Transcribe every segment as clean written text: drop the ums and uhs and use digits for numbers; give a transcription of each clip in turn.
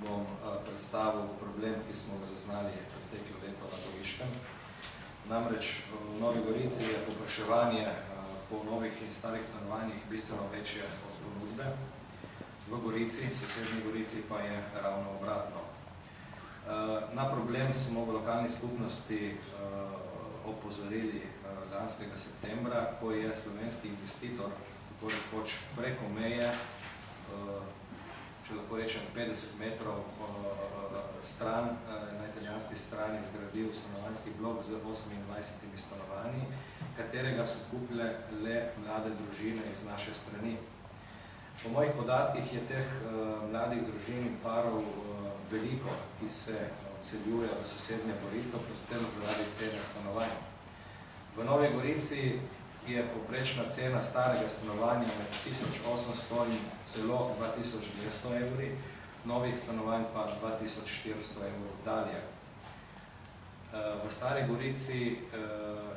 bom predstavil problem, ki smo ga zaznali preteklo leto na Goriškem. Namreč v Novi Gorici je povpraševanje po novih in starih stanovanjih bistveno večje od ponudbe. V Gorici, sosednji Gorici, pa je ravno obratno. Na problem smo v lokalni skupnosti opozorili lanskega septembra, ko je slovenski investitor, tako rekoč preko meje, če lahko rečem 50 metrov stran, na italijanski strani zgradil stanovanjski blok z 28 stanovanji, katerega so kupile le mlade družine iz naše strani. Po mojih podatkih je teh mladih družin in parov veliko, ki se odseljuje v sosednje Gorico, predvsem zaradi cene stanovanj. V Novi Gorici je povprečna cena starega stanovanja med 1800 in celo 2200 evri, novih stanovanj pa 2400 evrov dalje. V Stari Gorici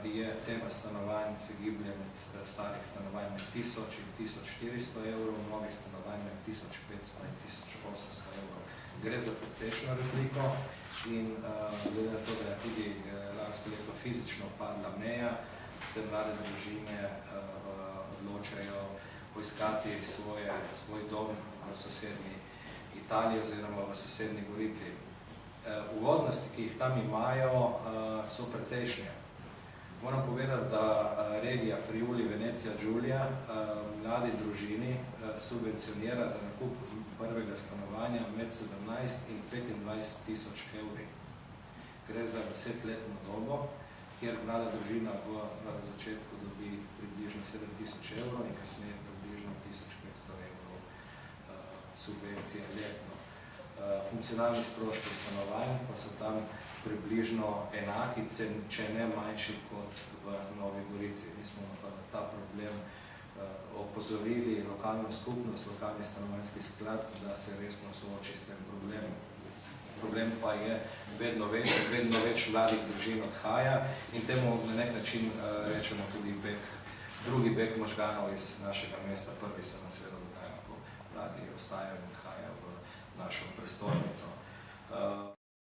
je cena stanovanj se giblje med starih stanovanj med 1000 in 1400 evrov, novih stanovanj med 1500 in 1800 evrov. Gre za precejšno razliko in glede na to, da je tudi lansko leto fizično padla meja, se mlade družine odločajo poiskati svoj dom v sosednji Italiji oziroma v sosednji Gorici. Ugodnosti, ki jih tam imajo, so precejšnje. Moram povedati, da regija Friuli, Venecija, Giulia mladi družini subvencionira za nakup prvega stanovanja med 17 in 25 tisoč evri. Gre za 10-letno dobo, kjer mlada družina v začetku dobi približno 7000 evrov in kasneje približno 1500 evrov subvencije letno. Funkcionalni stroški stanovanj pa so tam približno enaki, če ne manjši kot v Novi Gorici. Mi smo pa na ta problem opozorili lokalno skupnost, lokalni stanovanjski sklad, da se resno sooči s tem problemom. Problem pa je vedno več mladih družin odhaja in temu na nek način rečemo tudi drugi beg možganov iz našega mesta. Prvi se nam seveda dogaja, ko mladi ostajajo in odhajajo v našo prestolnico.